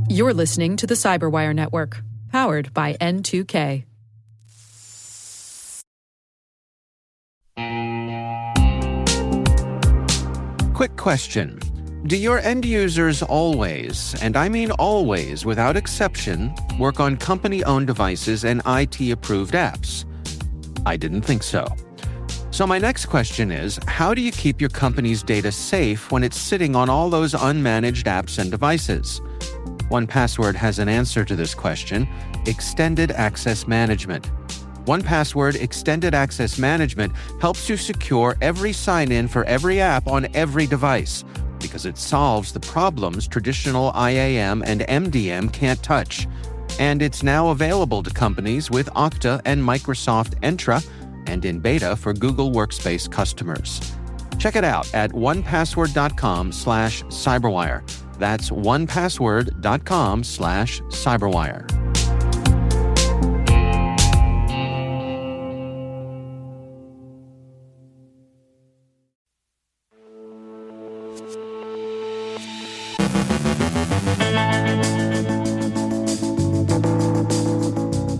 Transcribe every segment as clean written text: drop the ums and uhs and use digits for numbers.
You're listening to the CyberWire Network, powered by N2K. Quick question. Do your end users always, and I mean always without exception, work on company-owned devices and IT-approved apps? I didn't think so. So my next question is, how do you keep your company's data safe when it's sitting on all those unmanaged apps and devices? 1Password has an answer to this question: Extended Access Management. 1Password Extended Access Management helps you secure every sign-in for every app on every device because it solves the problems traditional IAM and MDM can't touch. And it's now available to companies with Okta and Microsoft Entra and in beta for Google Workspace customers. Check it out at onepassword.com/cyberwire. That's onepassword.com/cyberwire.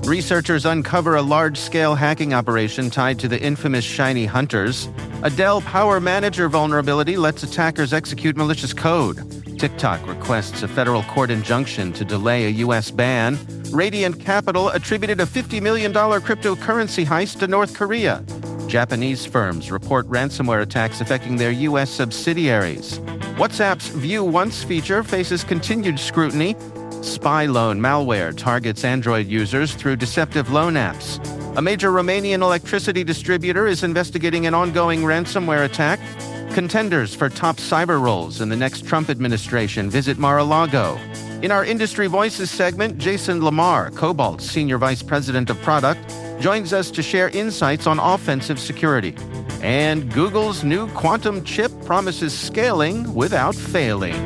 Researchers uncover a large-scale hacking operation tied to the infamous shiny hunters. A Dell Power Manager vulnerability lets attackers execute malicious code. TikTok requests a federal court injunction to delay a U.S. ban. Radiant Capital attributed a $50 million cryptocurrency heist to North Korea. Japanese firms report ransomware attacks affecting their U.S. subsidiaries. WhatsApp's View Once feature faces continued scrutiny. Spy loan malware targets Android users through deceptive loan apps. A major Romanian electricity distributor is investigating an ongoing ransomware attack. Contenders for top cyber roles in the next Trump administration visit Mar-a-Lago. In our Industry Voices segment, Jason Lamar, Cobalt's Senior Vice President of Product, joins us to share insights on offensive security. And Google's new quantum chip promises scaling without failing.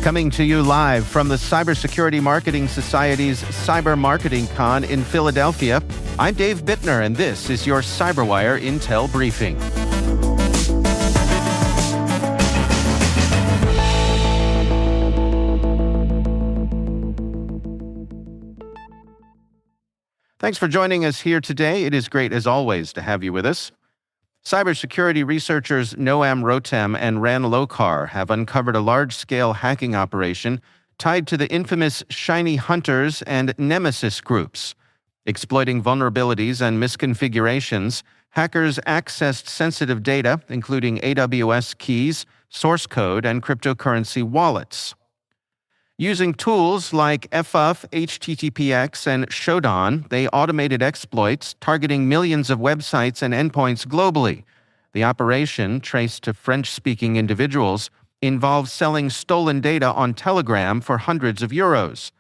Coming to you live from the Cybersecurity Marketing Society's Cyber Marketing Con in Philadelphia, I'm Dave Bittner, and this is your CyberWire Intel Briefing. Thanks for joining us here today. It is great, as always, to have you with us. Cybersecurity researchers Noam Rotem and Ran Lokar have uncovered a large-scale hacking operation tied to the infamous Shiny Hunters and Nemesis groups. Exploiting vulnerabilities and misconfigurations, hackers accessed sensitive data, including AWS keys, source code, and cryptocurrency wallets. Using tools like FUF, HTTPX, and Shodan, they automated exploits targeting millions of websites and endpoints globally. The operation, traced to French-speaking individuals, involved selling stolen data on Telegram for hundreds of euros.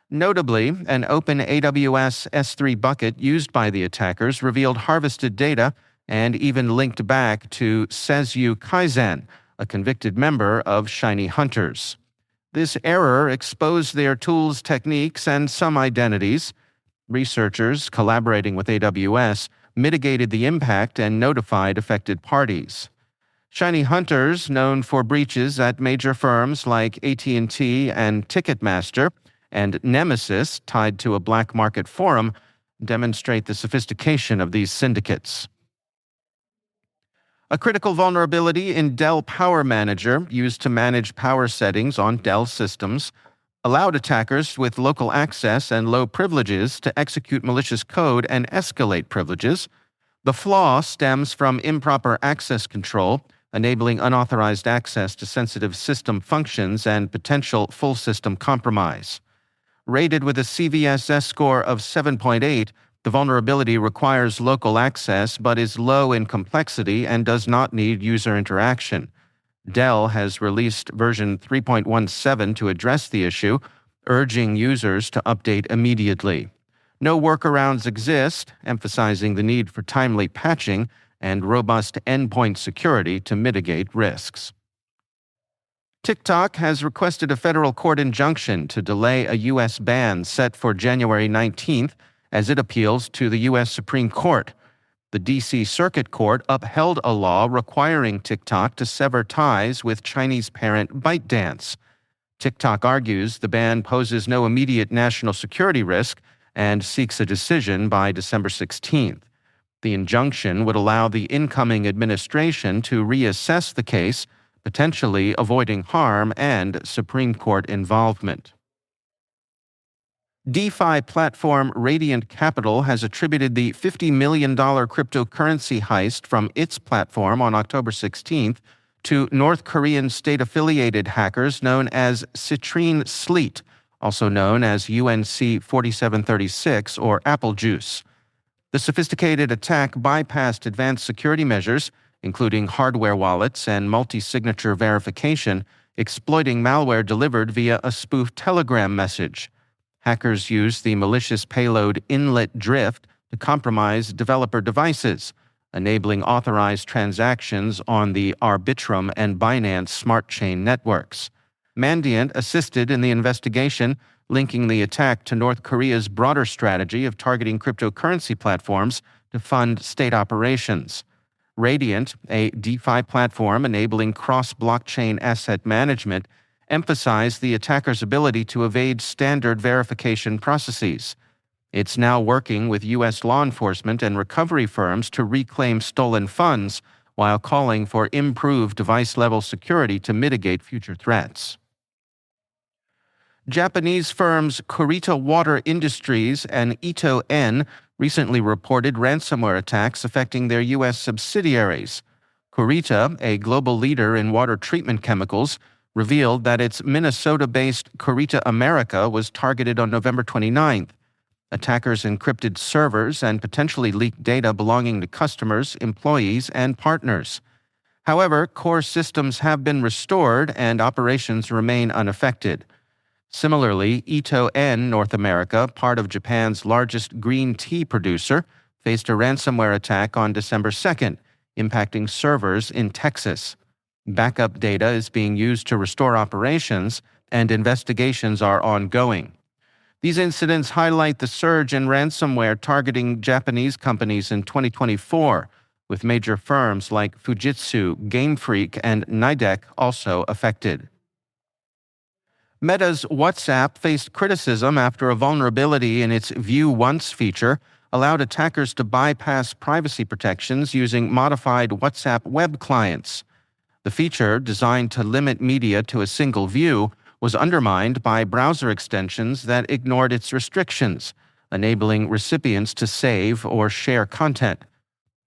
Notably, an open AWS S3 bucket used by the attackers revealed harvested data and even linked back to Seizu Kaizen, a convicted member of Shiny Hunters. This error exposed their tools' techniques and some identities. Researchers, collaborating with AWS, mitigated the impact and notified affected parties. Shiny Hunters, known for breaches at major firms like AT&T and Ticketmaster, and Nemesis, tied to a black market forum, demonstrate the sophistication of these syndicates. A critical vulnerability in Dell Power Manager, used to manage power settings on Dell systems, allowed attackers with local access and low privileges to execute malicious code and escalate privileges. The flaw stems from improper access control, enabling unauthorized access to sensitive system functions and potential full system compromise. Rated with a CVSS score of 7.8, the vulnerability requires local access but is low in complexity and does not need user interaction. Dell has released version 3.17 to address the issue, urging users to update immediately. No workarounds exist, emphasizing the need for timely patching and robust endpoint security to mitigate risks. TikTok has requested a federal court injunction to delay a U.S. ban set for January 19th as it appeals to the U.S. Supreme Court. The D.C. Circuit Court upheld a law requiring TikTok to sever ties with Chinese parent ByteDance. TikTok argues the ban poses no immediate national security risk and seeks a decision by December 16th. The injunction would allow the incoming administration to reassess the case, potentially avoiding harm and Supreme Court involvement. DeFi platform Radiant Capital has attributed the $50 million cryptocurrency heist from its platform on October 16th to North Korean state-affiliated hackers known as Citrine Sleet, also known as UNC 4736 or Apple Juice. The sophisticated attack bypassed advanced security measures, including hardware wallets and multi-signature verification, exploiting malware delivered via a spoofed Telegram message. Hackers used the malicious payload Inlet Drift to compromise developer devices, enabling authorized transactions on the Arbitrum and Binance Smart Chain networks. Mandiant assisted in the investigation, linking the attack to North Korea's broader strategy of targeting cryptocurrency platforms to fund state operations. Radiant, a DeFi platform enabling cross-blockchain asset management, emphasized the attacker's ability to evade standard verification processes. It's now working with U.S. law enforcement and recovery firms to reclaim stolen funds while calling for improved device-level security to mitigate future threats. Japanese firms Kurita Water Industries and Ito-En recently reported ransomware attacks affecting their U.S. subsidiaries. Kurita, a global leader in water treatment chemicals, revealed that its Minnesota-based Kurita America was targeted on November 29th. Attackers encrypted servers and potentially leaked data belonging to customers, employees, and partners. However, core systems have been restored and operations remain unaffected. Similarly, Ito-En North America, part of Japan's largest green tea producer, faced a ransomware attack on December 2nd, impacting servers in Texas. Backup data is being used to restore operations, and investigations are ongoing. These incidents highlight the surge in ransomware targeting Japanese companies in 2024, with major firms like Fujitsu, Game Freak, and Nidec also affected. Meta's WhatsApp faced criticism after a vulnerability in its View Once feature allowed attackers to bypass privacy protections using modified WhatsApp web clients. The feature, designed to limit media to a single view, was undermined by browser extensions that ignored its restrictions, enabling recipients to save or share content.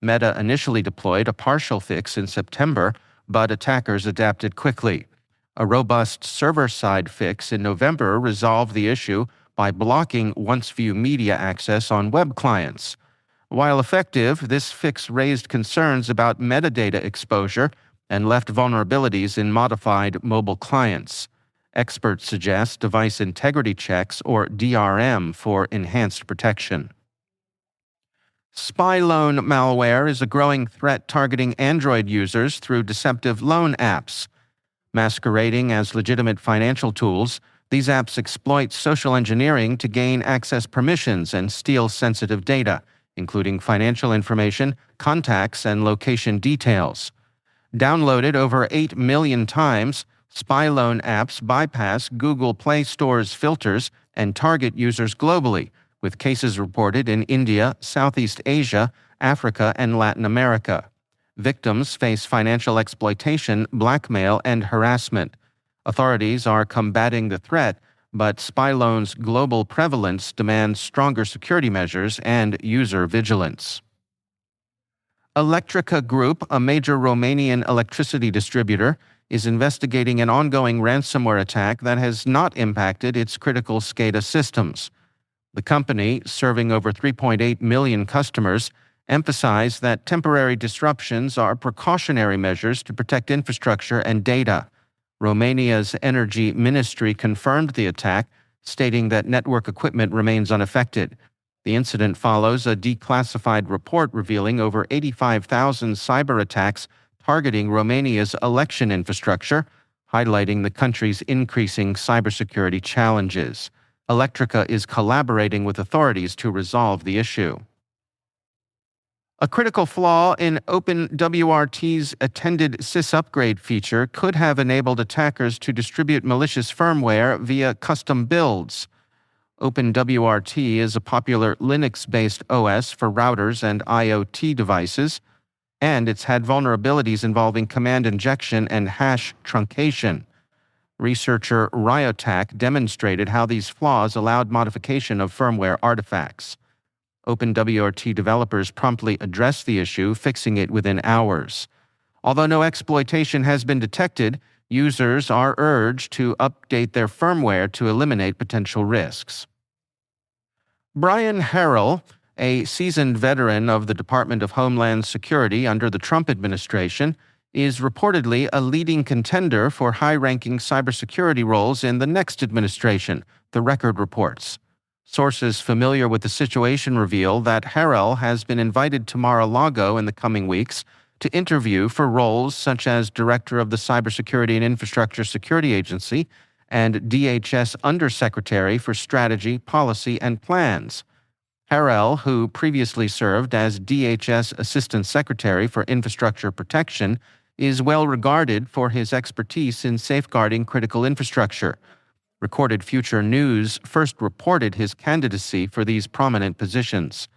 Meta initially deployed a partial fix in September, but attackers adapted quickly. A robust server-side fix in November resolved the issue by blocking once-view media access on web clients. While effective, this fix raised concerns about metadata exposure and left vulnerabilities in modified mobile clients. Experts suggest device integrity checks or DRM for enhanced protection. Spy loan malware is a growing threat targeting Android users through deceptive loan apps. Masquerading as legitimate financial tools, these apps exploit social engineering to gain access permissions and steal sensitive data, including financial information, contacts, and location details. Downloaded over 8 million times, spy loan apps bypass Google Play Store's filters and target users globally, with cases reported in India, Southeast Asia, Africa, and Latin America. Victims face financial exploitation, blackmail, and harassment. Authorities are combating the threat, but spy loans' global prevalence demands stronger security measures and user vigilance. Electrica Group, a major Romanian electricity distributor, is investigating an ongoing ransomware attack that has not impacted its critical SCADA systems. The company, serving over 3.8 million customers, emphasized that temporary disruptions are precautionary measures to protect infrastructure and data. Romania's Energy Ministry confirmed the attack, stating that network equipment remains unaffected. The incident follows a declassified report revealing over 85,000 cyber attacks targeting Romania's election infrastructure, highlighting the country's increasing cybersecurity challenges. Electrica is collaborating with authorities to resolve the issue. A critical flaw in OpenWRT's attended sys upgrade feature could have enabled attackers to distribute malicious firmware via custom builds. OpenWRT is a popular Linux-based OS for routers and IoT devices, and it's had vulnerabilities involving command injection and hash truncation. Researcher Ryotac demonstrated how these flaws allowed modification of firmware artifacts. OpenWRT developers promptly addressed the issue, fixing it within hours. Although no exploitation has been detected, users are urged to update their firmware to eliminate potential risks. Brian Harrell, a seasoned veteran of the Department of Homeland Security under the Trump administration, is reportedly a leading contender for high-ranking cybersecurity roles in the next administration, the record reports. Sources familiar with the situation reveal that Harrell has been invited to Mar-a-Lago in the coming weeks to interview for roles such as Director of the Cybersecurity and Infrastructure Security Agency and DHS Undersecretary for Strategy, Policy, and Plans. Harrell, who previously served as DHS Assistant Secretary for Infrastructure Protection, is well regarded for his expertise in safeguarding critical infrastructure. Recorded Future News first reported his candidacy for these prominent positions.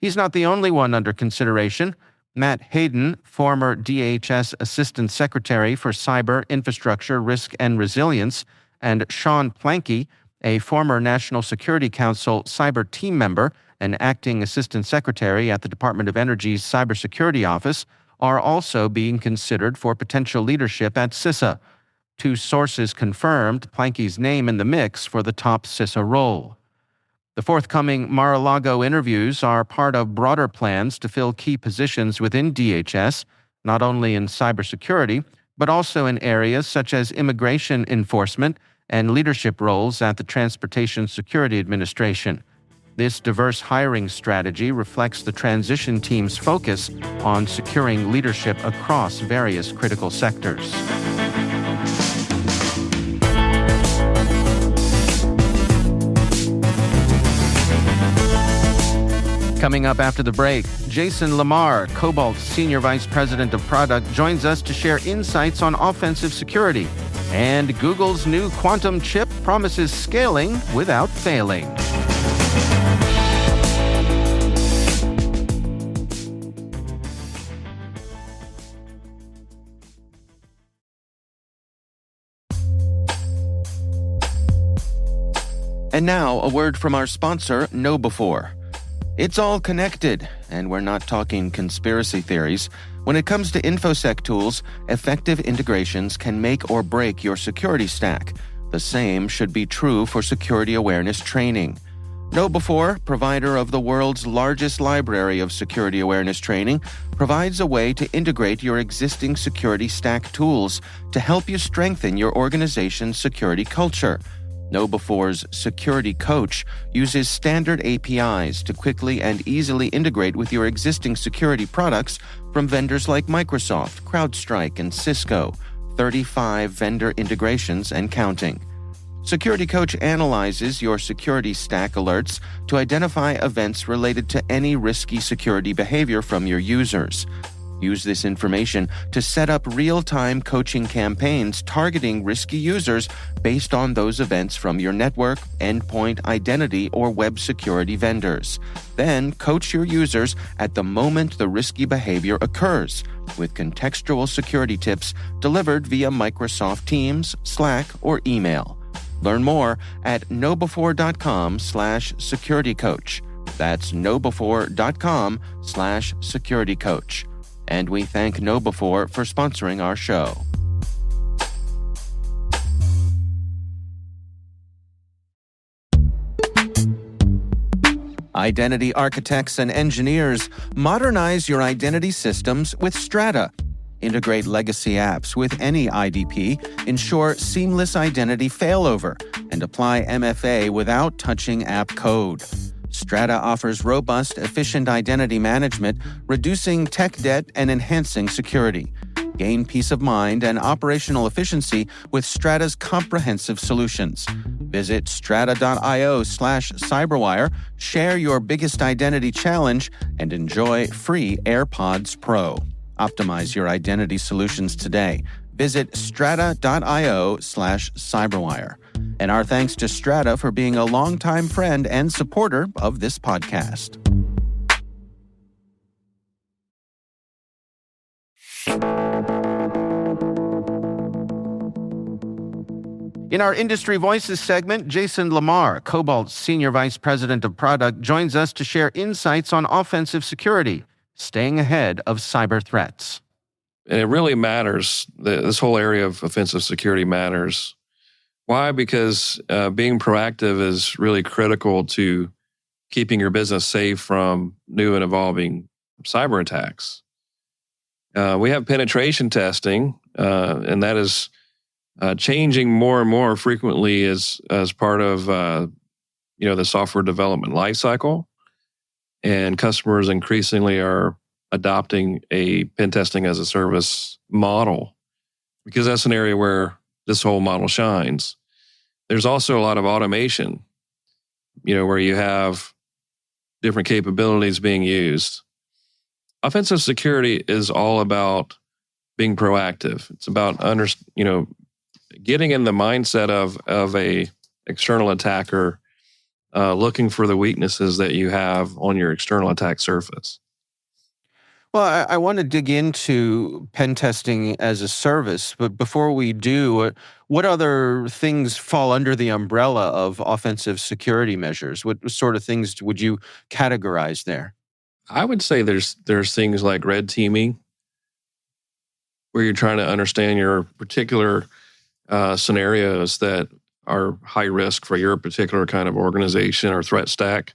He's not the only one under consideration. Matt Hayden, former DHS Assistant Secretary for Cyber, Infrastructure, Risk, and Resilience, and Sean Planke, a former National Security Council cyber team member and acting Assistant Secretary at the Department of Energy's Cybersecurity Office, are also being considered for potential leadership at CISA. Two sources confirmed Planke's name in the mix for the top CISA role. The forthcoming Mar-a-Lago interviews are part of broader plans to fill key positions within DHS, not only in cybersecurity, but also in areas such as immigration enforcement and leadership roles at the Transportation Security Administration. This diverse hiring strategy reflects the transition team's focus on securing leadership across various critical sectors. Coming up after the break, Jason Lamar, Cobalt's Senior Vice President of Product, joins us to share insights on offensive security. And Google's new quantum chip promises scaling without failing. And now, a word from our sponsor, KnowBe4. It's all connected, and we're not talking conspiracy theories. When it comes to InfoSec tools, effective integrations can make or break your security stack. The same should be true for security awareness training. KnowBe4, provider of the world's largest library of security awareness training, provides a way to integrate your existing security stack tools to help you strengthen your organization's security culture. KnowBe4's Security Coach uses standard APIs to quickly and easily integrate with your existing security products from vendors like Microsoft, CrowdStrike, and Cisco, 35 vendor integrations and counting. Security Coach analyzes your security stack alerts to identify events related to any risky security behavior from your users. Use this information to set up real-time coaching campaigns targeting risky users based on those events from your network, endpoint, identity, or web security vendors. Then coach your users at the moment the risky behavior occurs, with contextual security tips delivered via Microsoft Teams, Slack, or email. Learn more at knowbe4.com/securitycoach. That's knowbe4.com/securitycoach. And we thank KnowBe4 for sponsoring our show. Identity architects and engineers, modernize your identity systems with Strata. Integrate legacy apps with any IDP, ensure seamless identity failover, and apply MFA without touching app code. Strata offers robust, efficient identity management, reducing tech debt and enhancing security. Gain peace of mind and operational efficiency with Strata's comprehensive solutions. Visit strata.io/cyberwire, share your biggest identity challenge, and enjoy free AirPods Pro. Optimize your identity solutions today. Visit strata.io/cyberwire. And our thanks to Strata for being a longtime friend and supporter of this podcast. In our Industry Voices segment, Jason Lamar, Cobalt's Senior Vice President of Product, joins us to share insights on offensive security, staying ahead of cyber threats. And it really matters. This whole area of offensive security matters. Why? Because being proactive is really critical to keeping your business safe from new and evolving cyber attacks. We have penetration testing, and that is changing more and more frequently as part of the software development lifecycle, and customers increasingly are adopting a pen testing as a service model because that's an area where this whole model shines. There's also a lot of automation, where you have different capabilities being used. Offensive security is all about being proactive. It's about getting in the mindset of a external attacker, looking for the weaknesses that you have on your external attack surface. Well, I want to dig into pen testing as a service, but before we do, what other things fall under the umbrella of offensive security measures? What sort of things would you categorize there? I would say there's things like red teaming, where you're trying to understand your particular scenarios that are high risk for your particular kind of organization or threat stack,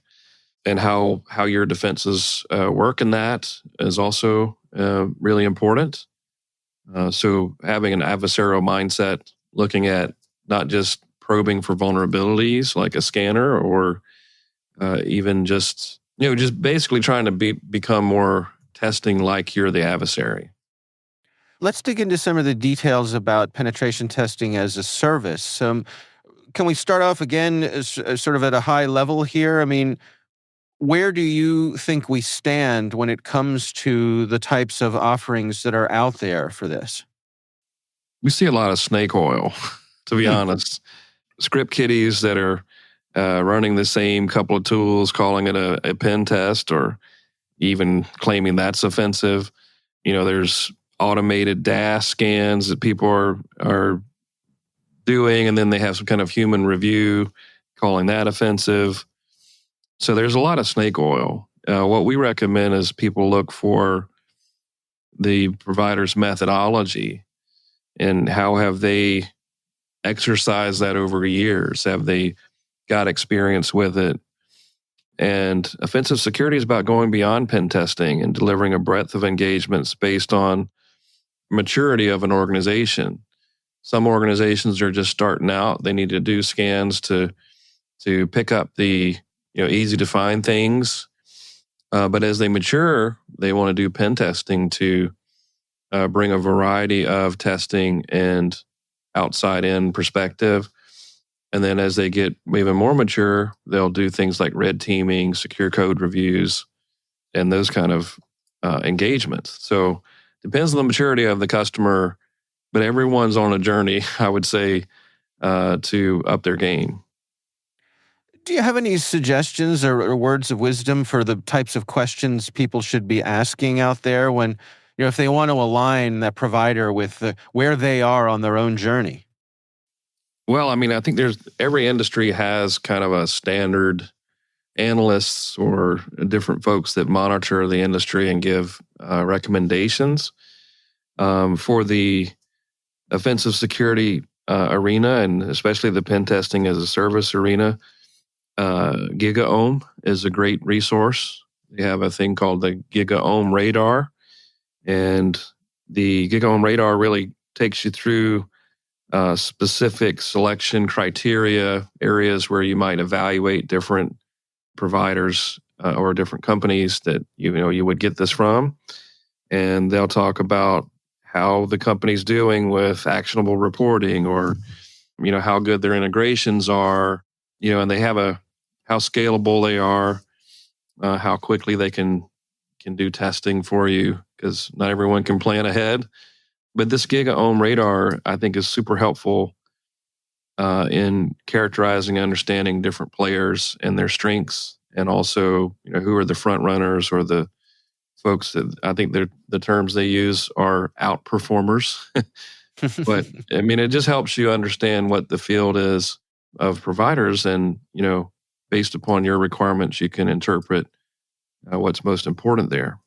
and how your defenses work in that is also really important. So having an adversarial mindset, looking at not just probing for vulnerabilities like a scanner, or even just basically trying to become more testing like you're the adversary. Let's dig into some of the details about penetration testing as a service. Can we start off again sort of at a high level here? I mean, where do you think we stand when it comes to the types of offerings that are out there for this? We see a lot of snake oil, to be honest. Script kiddies that are running the same couple of tools, calling it a pen test, or even claiming that's offensive. There's automated DAS scans that people are doing, and then they have some kind of human review calling that offensive. So there's a lot of snake oil. What we recommend is people look for the provider's methodology and how have they exercised that over years? Have they got experience with it? And offensive security is about going beyond pen testing and delivering a breadth of engagements based on maturity of an organization. Some organizations are just starting out. They need to do scans to pick up the easy to find things. But as they mature, they want to do pen testing to bring a variety of testing and outside-in perspective. And then as they get even more mature, they'll do things like red teaming, secure code reviews, and those kind of engagements. So depends on the maturity of the customer, but everyone's on a journey, I would say, to up their game. Do you have any suggestions or words of wisdom for the types of questions people should be asking out there when, if they want to align that provider with where they are on their own journey? Well, I think every industry has kind of a standard analysts or different folks that monitor the industry and give recommendations. For the offensive security arena, and especially the pen testing as a service arena, GigaOM is a great resource. They have a thing called the GigaOM Radar, and the GigaOM Radar really takes you through specific selection criteria, areas where you might evaluate different providers or different companies that you would get this from, and they'll talk about how the company's doing with actionable reporting, or how good their integrations are, and they have how scalable they are, how quickly they can do testing for you, because not everyone can plan ahead. But this GigaOM radar, I think, is super helpful in characterizing and understanding different players and their strengths, and also who are the front runners, or the folks that I think the terms they use are outperformers. But I mean, it just helps you understand what the field is of providers, and based upon your requirements, you can interpret what's most important there.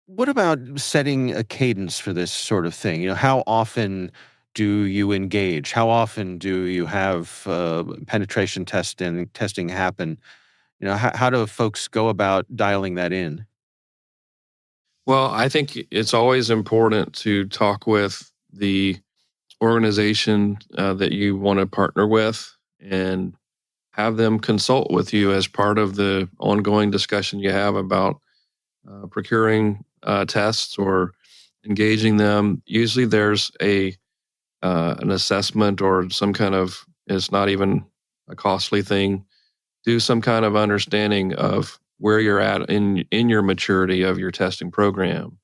What about setting a cadence for this sort of thing? How often do you engage? How often do you have penetration testing happen? How do folks go about dialing that in? Well, I think it's always important to talk with the organization that you want to partner with, and have them consult with you as part of the ongoing discussion you have about procuring tests or engaging them. Usually there's an assessment, or some kind of, it's not even a costly thing, do some kind of understanding of where you're at in your maturity of your testing program.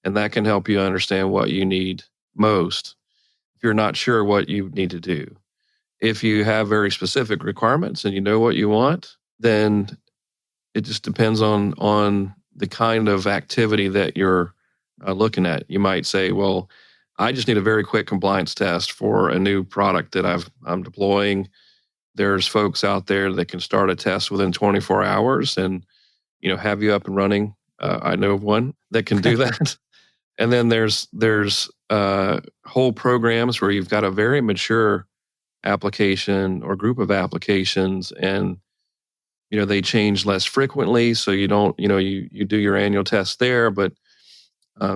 And that can help you understand what you need most if you're not sure what you need to do. If you have very specific requirements and you know what you want, then it just depends on the kind of activity that you're looking at. You might say, well, I just need a very quick compliance test for a new product that I'm deploying. There's folks out there that can start a test within 24 hours and have you up and running. I know of one that can do that. And then there's whole programs where you've got a very mature application or group of applications, and they change less frequently, so you don't you do your annual test there, but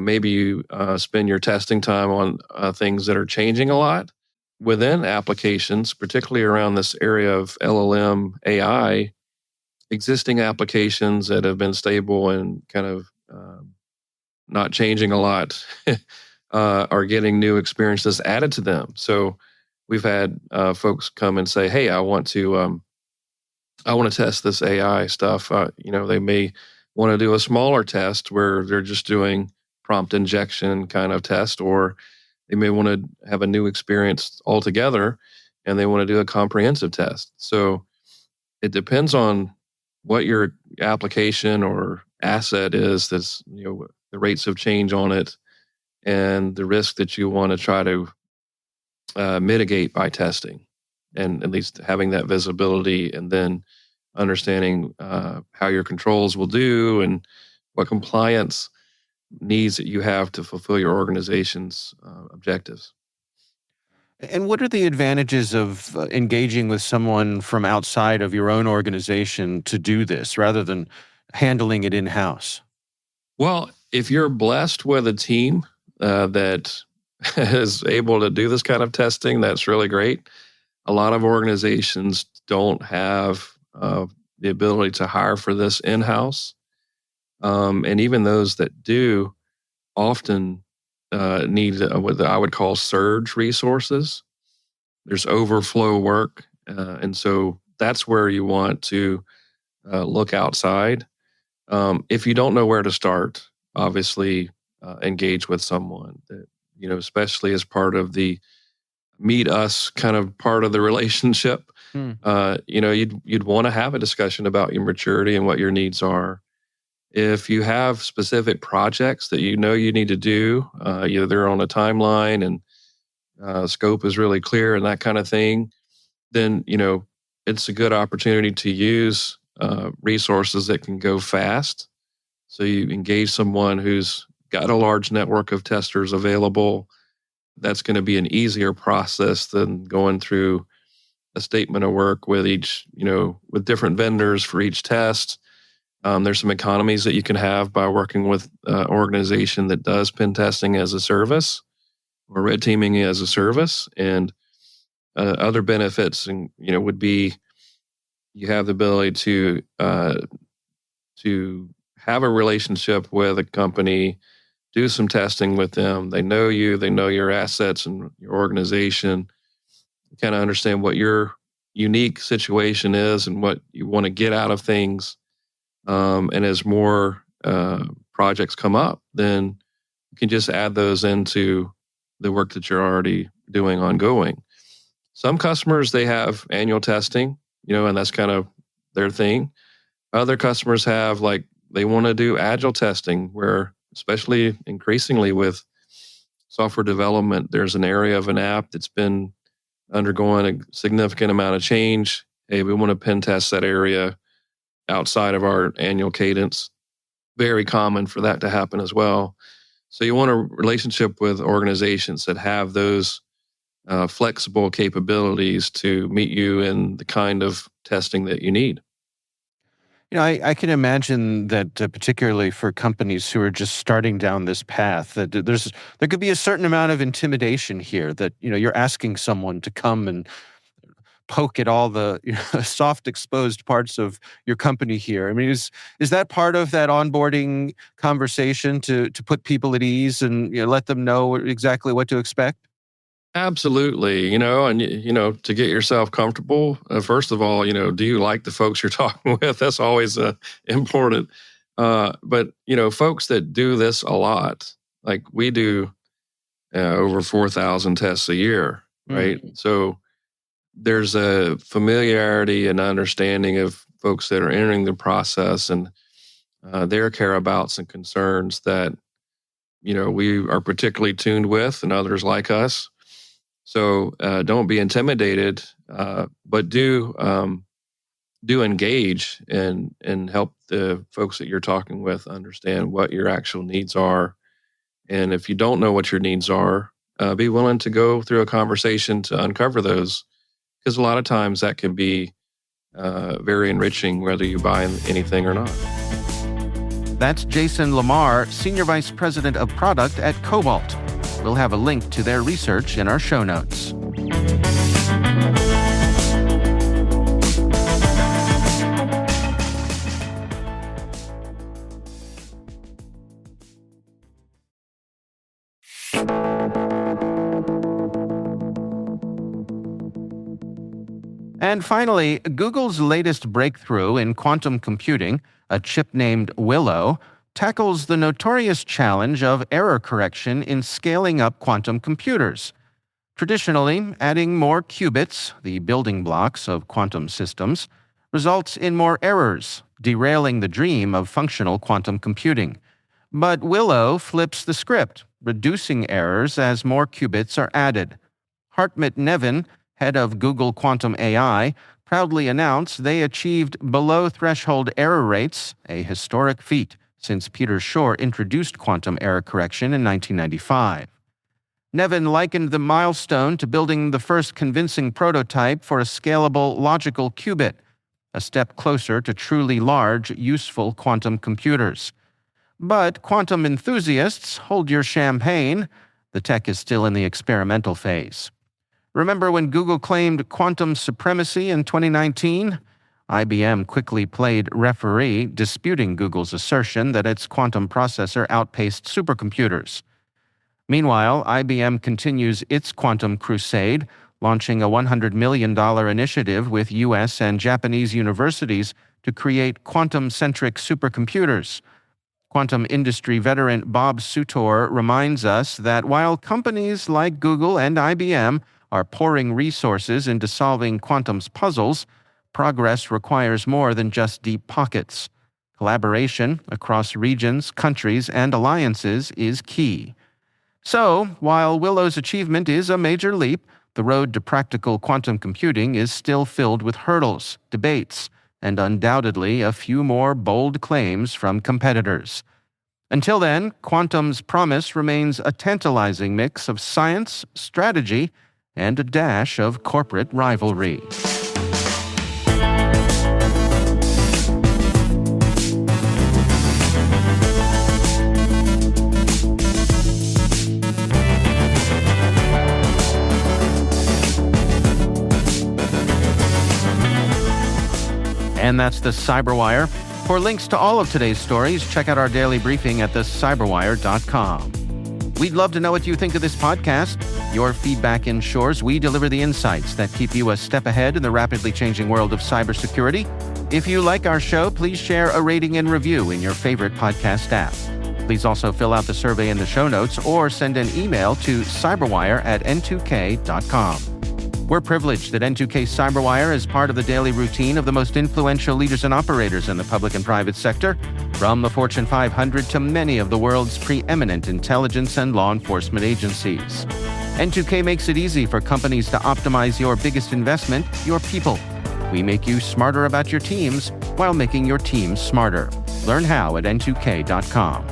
maybe you spend your testing time on things that are changing a lot within applications, particularly around this area of LLM AI. Existing applications that have been stable and kind of not changing a lot are getting new experiences added to them. So we've had folks come and say, "Hey, I want to test this AI stuff." They may want to do a smaller test where they're just doing prompt injection kind of test, or they may want to have a new experience altogether, and they want to do a comprehensive test. So it depends on what your application or asset is. That's the rates of change on it, and the risk that you want to try to mitigate by testing, and at least having that visibility, and then understanding how your controls will do and what compliance needs that you have to fulfill your organization's objectives. And what are the advantages of engaging with someone from outside of your own organization to do this rather than handling it in-house? Well, if you're blessed with a team that is able to do this kind of testing, that's really great. A lot of organizations don't have the ability to hire for this in-house. And even those that do often need what I would call surge resources. There's overflow work. And so that's where you want to look outside. If you don't know where to start, obviously engage with someone that, especially as part of the meet us kind of part of the relationship. You'd want to have a discussion about your maturity and what your needs are. If you have specific projects that you need to do, they're on a timeline and scope is really clear and that kind of thing, then it's a good opportunity to use resources that can go fast. So you engage someone who's got a large network of testers available. That's going to be an easier process than going through a statement of work with with different vendors for each test. There's some economies that you can have by working with an organization that does pen testing as a service or red teaming as a service, and other benefits, and would be you have the ability to have a relationship with a company do some testing with them. They know you, they know your assets and your organization, kind of understand what your unique situation is and what you want to get out of things. And as more projects come up, then you can just add those into the work that you're already doing ongoing. Some customers, they have annual testing, and that's kind of their thing. Other customers have, like, they want to do agile testing, where, especially increasingly with software development, there's an area of an app that's been undergoing a significant amount of change. Hey, we want to pen test that area outside of our annual cadence. Very common for that to happen as well. So you want a relationship with organizations that have those flexible capabilities to meet you in the kind of testing that you need. I can imagine that particularly for companies who are just starting down this path, that there could be a certain amount of intimidation here, that you're asking someone to come and poke at all the soft exposed parts of your company here. I mean, is that part of that onboarding conversation to put people at ease and let them know exactly what to expect? Absolutely. And to get yourself comfortable, first of all, do you like the folks you're talking with? That's always important. But folks that do this a lot, like we do over 4,000 tests a year, right? Mm-hmm. So there's a familiarity and understanding of folks that are entering the process and their careabouts and concerns that, we are particularly tuned with, and others like us. So don't be intimidated, but do engage and help the folks that you're talking with understand what your actual needs are. And if you don't know what your needs are, be willing to go through a conversation to uncover those, because a lot of times that can be very enriching, whether you buy anything or not. That's Jason Lamar, Senior Vice President of Product at Cobalt. We'll have a link to their research in our show notes. And finally, Google's latest breakthrough in quantum computing, a chip named Willow, tackles the notorious challenge of error correction in scaling up quantum computers. Traditionally, adding more qubits, the building blocks of quantum systems, results in more errors, derailing the dream of functional quantum computing. But Willow flips the script, reducing errors as more qubits are added. Hartmut Nevin, head of Google Quantum AI, proudly announced they achieved below-threshold error rates, a historic feat since Peter Shor introduced quantum error correction in 1995. Nevin likened the milestone to building the first convincing prototype for a scalable logical qubit, a step closer to truly large, useful quantum computers. But quantum enthusiasts, hold your champagne. The tech is still in the experimental phase. Remember when Google claimed quantum supremacy in 2019? IBM quickly played referee, disputing Google's assertion that its quantum processor outpaced supercomputers. Meanwhile, IBM continues its quantum crusade, launching a $100 million initiative with U.S. and Japanese universities to create quantum-centric supercomputers. Quantum industry veteran Bob Sutor reminds us that while companies like Google and IBM are pouring resources into solving quantum's puzzles, progress requires more than just deep pockets. Collaboration across regions, countries, and alliances is key. So, while Willow's achievement is a major leap, the road to practical quantum computing is still filled with hurdles, debates, and undoubtedly a few more bold claims from competitors. Until then, quantum's promise remains a tantalizing mix of science, strategy, and a dash of corporate rivalry. And that's the CyberWire. For links to all of today's stories, check out our daily briefing at thecyberwire.com. We'd love to know what you think of this podcast. Your feedback ensures we deliver the insights that keep you a step ahead in the rapidly changing world of cybersecurity. If you like our show, please share a rating and review in your favorite podcast app. Please also fill out the survey in the show notes or send an email to cyberwire@n2k.com. We're privileged that N2K CyberWire is part of the daily routine of the most influential leaders and operators in the public and private sector, from the Fortune 500 to many of the world's preeminent intelligence and law enforcement agencies. N2K makes it easy for companies to optimize your biggest investment, your people. We make you smarter about your teams while making your teams smarter. Learn how at n2k.com.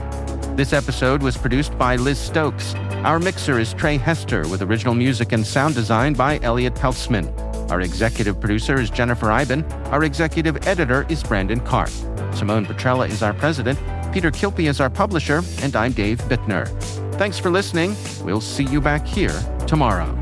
This episode was produced by Liz Stokes. Our mixer is Trey Hester, with original music and sound design by Elliot Peltzman. Our executive producer is Jennifer Iben. Our executive editor is Brandon Karp. Simone Petrella is our president. Peter Kilpie is our publisher. And I'm Dave Bittner. Thanks for listening. We'll see you back here tomorrow.